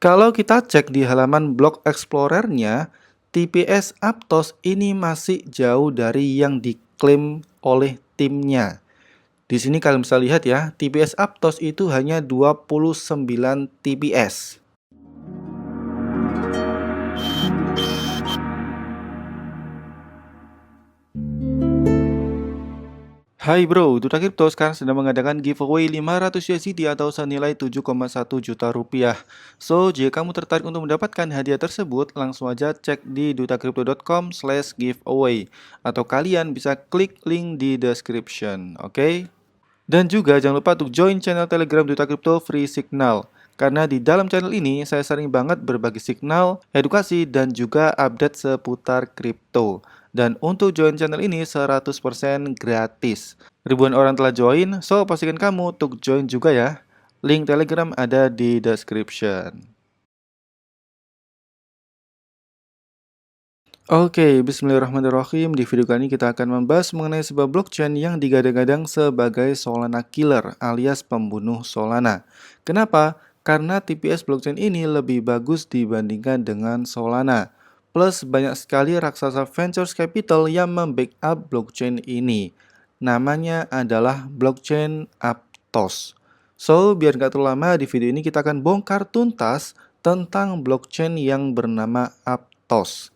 Kalau kita cek di halaman Block Explorer-nya, TPS Aptos ini masih jauh dari yang diklaim oleh timnya. Di sini kalian bisa lihat ya, TPS Aptos itu hanya 29 TPS. Hai bro, Duta Crypto sekarang sedang mengadakan giveaway 500 USDT atau senilai 7,1 juta rupiah. So, jika kamu tertarik untuk mendapatkan hadiah tersebut, langsung aja cek di dutacrypto.com/giveaway atau kalian bisa klik link di description, oke? Dan juga jangan lupa untuk join channel Telegram Duta Crypto Free Signal. Karena di dalam channel ini saya sering banget berbagi signal, edukasi, dan juga update seputar kripto. Dan untuk join channel ini 100% gratis. Ribuan orang telah join, so pastikan kamu untuk join juga ya. Link Telegram ada di description. Oke, bismillahirrahmanirrahim. Di video kali ini kita akan membahas mengenai sebuah blockchain yang digadang-gadang sebagai Solana Killer alias pembunuh Solana. Kenapa? Karena TPS blockchain ini lebih bagus dibandingkan dengan Solana. Plus banyak sekali raksasa venture capital yang membackup blockchain ini. Namanya adalah blockchain Aptos. So, biar nggak terlalu lama, di video ini kita akan bongkar tuntas tentang blockchain yang bernama Aptos.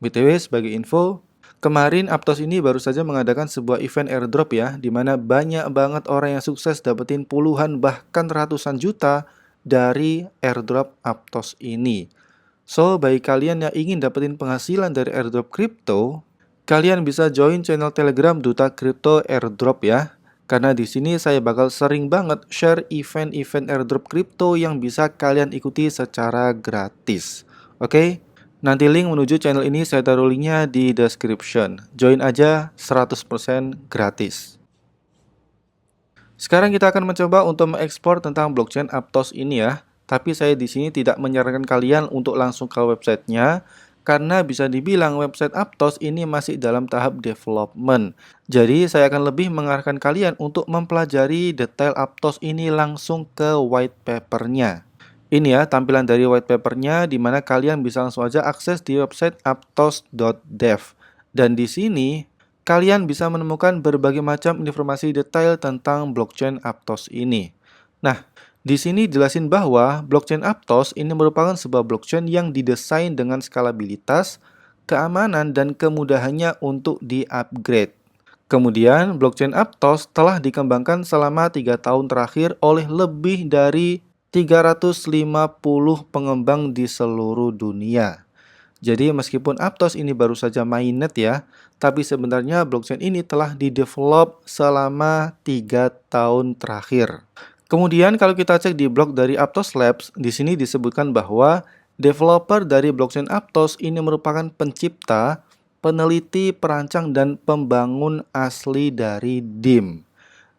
BTW sebagai info, kemarin Aptos ini baru saja mengadakan sebuah event airdrop ya, di mana banyak banget orang yang sukses dapetin puluhan bahkan ratusan juta dari airdrop Aptos ini. So, bagi kalian yang ingin dapetin penghasilan dari airdrop kripto, kalian bisa join channel Telegram Duta Crypto Airdrop ya. Karena di sini saya bakal sering banget share event-event airdrop kripto yang bisa kalian ikuti secara gratis. Oke? Nanti link menuju channel ini saya taruh linknya di description. Join aja 100% gratis. Sekarang kita akan mencoba untuk mengeksplor tentang blockchain Aptos ini ya. Tapi saya di sini tidak menyarankan kalian untuk langsung ke websitenya karena bisa dibilang website Aptos ini masih dalam tahap development. Jadi saya akan lebih mengarahkan kalian untuk mempelajari detail Aptos ini langsung ke white papernya. Ini ya tampilan dari white papernya di mana kalian bisa langsung aja akses di website aptos.dev. Dan di sini kalian bisa menemukan berbagai macam informasi detail tentang blockchain Aptos ini. Nah, di sini jelasin bahwa blockchain Aptos ini merupakan sebuah blockchain yang didesain dengan skalabilitas, keamanan, dan kemudahannya untuk di-upgrade. Kemudian, blockchain Aptos telah dikembangkan selama 3 tahun terakhir oleh lebih dari 350 pengembang di seluruh dunia. Jadi meskipun Aptos ini baru saja mainnet ya, tapi sebenarnya blockchain ini telah didevelop selama 3 tahun terakhir. Kemudian kalau kita cek di blog dari Aptos Labs, di sini disebutkan bahwa developer dari blockchain Aptos ini merupakan pencipta, peneliti, perancang, dan pembangun asli dari DIM.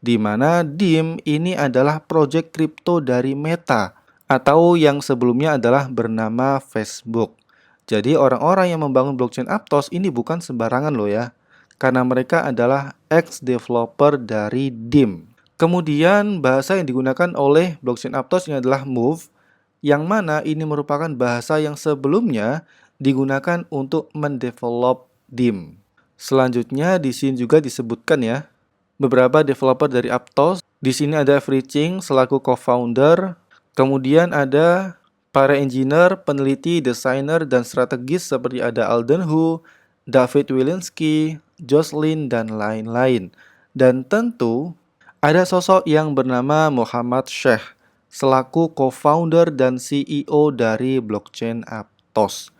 Di mana DIM ini adalah proyek kripto dari Meta atau yang sebelumnya adalah bernama Facebook. Jadi orang-orang yang membangun blockchain Aptos ini bukan sembarangan loh ya, karena mereka adalah ex-developer dari DIM. Kemudian bahasa yang digunakan oleh blockchain Aptos ini adalah Move, yang mana ini merupakan bahasa yang sebelumnya digunakan untuk mendevelop DIM. Selanjutnya di sini juga disebutkan ya, beberapa developer dari Aptos. Di sini ada Fritzing selaku co-founder. Kemudian ada para engineer, peneliti, desainer, dan strategis seperti ada Alden Hu, David Wilinski, Jocelyn, dan lain-lain. Dan tentu ada sosok yang bernama Muhammad Sheikh selaku co-founder dan CEO dari blockchain Aptos.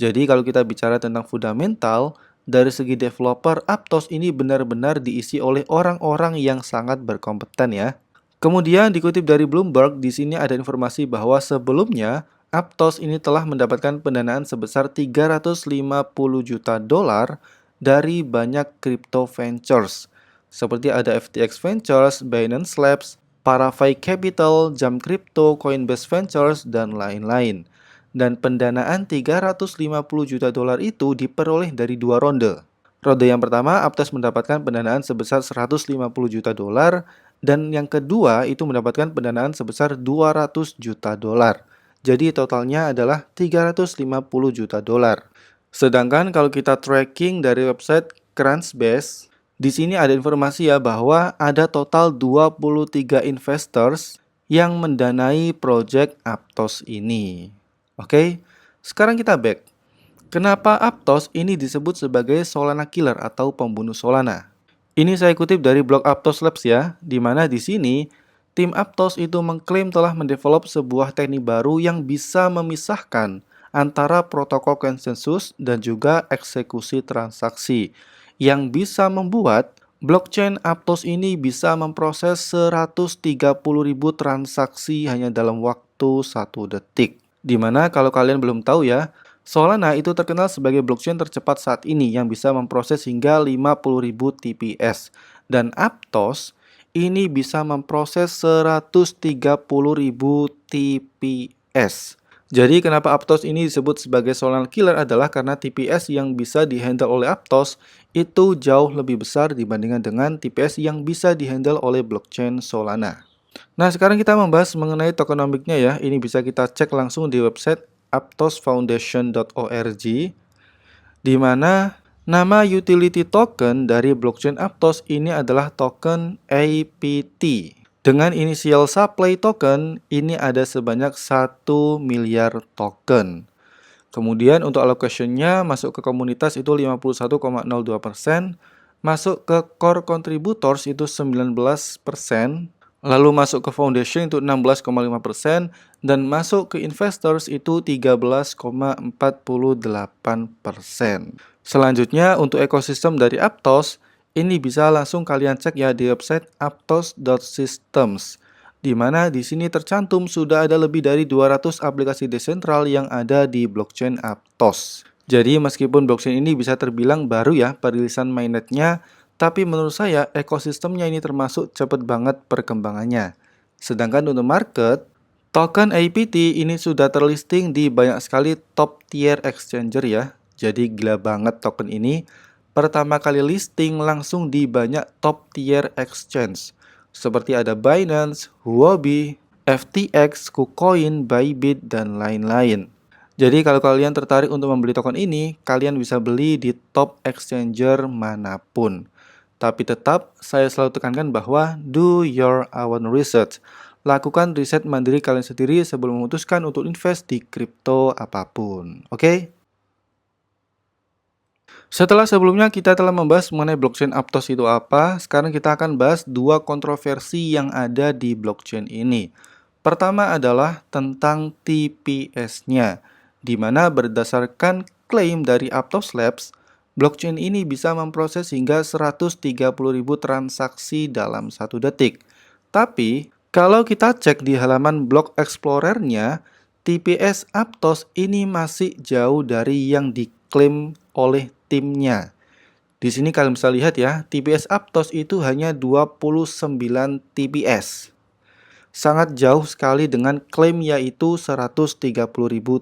Jadi kalau kita bicara tentang fundamental, dari segi developer, Aptos ini benar-benar diisi oleh orang-orang yang sangat berkompeten ya. Kemudian dikutip dari Bloomberg, di sini ada informasi bahwa sebelumnya Aptos ini telah mendapatkan pendanaan sebesar 350 juta dolar dari banyak crypto ventures. Seperti ada FTX Ventures, Binance Labs, Paravai Capital, Jump Crypto, Coinbase Ventures, dan lain-lain. Dan pendanaan 350 juta dolar itu diperoleh dari 2 ronde. Ronde yang pertama, Aptos mendapatkan pendanaan sebesar 150 juta dolar dan yang kedua itu mendapatkan pendanaan sebesar 200 juta dolar. Jadi totalnya adalah 350 juta dolar. Sedangkan kalau kita tracking dari website Crunchbase, di sini ada informasi ya bahwa ada total 23 investors yang mendanai project Aptos ini. Oke, sekarang kita back. Kenapa Aptos ini disebut sebagai Solana Killer atau pembunuh Solana? Ini saya kutip dari blog Aptos Labs ya, di mana di sini tim Aptos itu mengklaim telah mendevelop sebuah teknik baru yang bisa memisahkan antara protokol konsensus dan juga eksekusi transaksi, yang bisa membuat blockchain Aptos ini bisa memproses 130.000 transaksi hanya dalam waktu 1 detik. Dimana kalau kalian belum tahu ya, Solana itu terkenal sebagai blockchain tercepat saat ini yang bisa memproses hingga 50.000 TPS. Dan Aptos ini bisa memproses 130.000 TPS. Jadi kenapa Aptos ini disebut sebagai Solana Killer adalah karena TPS yang bisa dihandle oleh Aptos itu jauh lebih besar dibandingkan dengan TPS yang bisa dihandle oleh blockchain Solana. Nah, sekarang kita membahas mengenai tokenomics-nya ya. Ini bisa kita cek langsung di website aptosfoundation.org, di mana nama utility token dari blockchain Aptos ini adalah token APT. Dengan inisial supply token, ini ada sebanyak 1 miliar token. Kemudian untuk allocation-nya masuk ke komunitas itu 51,02%, masuk ke core contributors itu 19%, lalu masuk ke foundation itu 16,5%, dan masuk ke investors itu 13,48%. Selanjutnya untuk ekosistem dari Aptos, ini bisa langsung kalian cek ya di website aptos.systems, di mana di sini tercantum sudah ada lebih dari 200 aplikasi desentral yang ada di blockchain Aptos. Jadi meskipun blockchain ini bisa terbilang baru ya perilisan mainnetnya, tapi menurut saya ekosistemnya ini termasuk cepat banget perkembangannya. Sedangkan untuk market, token APT ini sudah terlisting di banyak sekali top tier exchanger ya. Jadi gila banget token ini. Pertama kali listing langsung di banyak top tier exchange, seperti ada Binance, Huobi, FTX, KuCoin, Bybit, dan lain-lain. Jadi kalau kalian tertarik untuk membeli token ini, kalian bisa beli di top exchanger manapun. Tapi tetap saya selalu tekankan bahwa do your own research. Lakukan riset mandiri kalian sendiri sebelum memutuskan untuk invest di kripto apapun. Oke? Setelah sebelumnya kita telah membahas mengenai blockchain Aptos itu apa, sekarang kita akan bahas dua kontroversi yang ada di blockchain ini. Pertama adalah tentang TPS-nya, di mana berdasarkan klaim dari Aptos Labs, blockchain ini bisa memproses hingga 130.000 transaksi dalam 1 detik. Tapi, kalau kita cek di halaman Block Explorer-nya, TPS Aptos ini masih jauh dari yang diklaim oleh timnya. Di sini kalian bisa lihat ya, TPS Aptos itu hanya 29 TPS. Sangat jauh sekali dengan klaim yaitu 130.000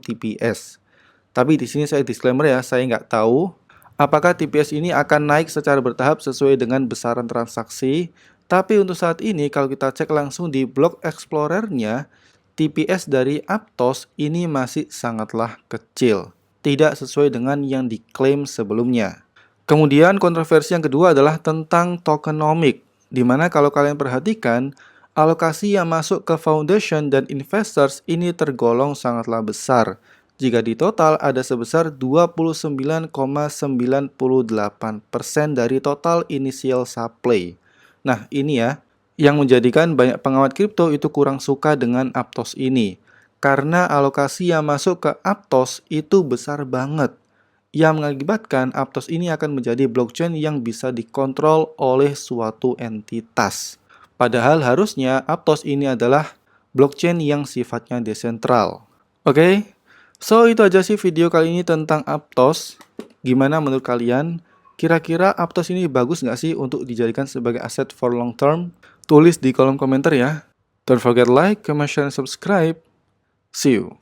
TPS. Tapi di sini saya disclaimer ya, saya nggak tahu apakah TPS ini akan naik secara bertahap sesuai dengan besaran transaksi. Tapi untuk saat ini kalau kita cek langsung di Block Explorer-nya, TPS dari Aptos ini masih sangatlah kecil, tidak sesuai dengan yang diklaim sebelumnya. Kemudian kontroversi yang kedua adalah tentang tokenomics, di mana kalau kalian perhatikan, alokasi yang masuk ke foundation dan investors ini tergolong sangatlah besar. Jika di total ada sebesar 29,98% dari total initial supply. Nah ini ya, yang menjadikan banyak pengamat kripto itu kurang suka dengan Aptos ini. Karena alokasi yang masuk ke Aptos itu besar banget, yang mengakibatkan Aptos ini akan menjadi blockchain yang bisa dikontrol oleh suatu entitas. Padahal harusnya Aptos ini adalah blockchain yang sifatnya desentral. Oke, so itu aja sih video kali ini tentang Aptos. Gimana menurut kalian? Kira-kira Aptos ini bagus nggak sih untuk dijadikan sebagai aset for long term? Tulis di kolom komentar ya. Don't forget like, comment, share, and subscribe. See you.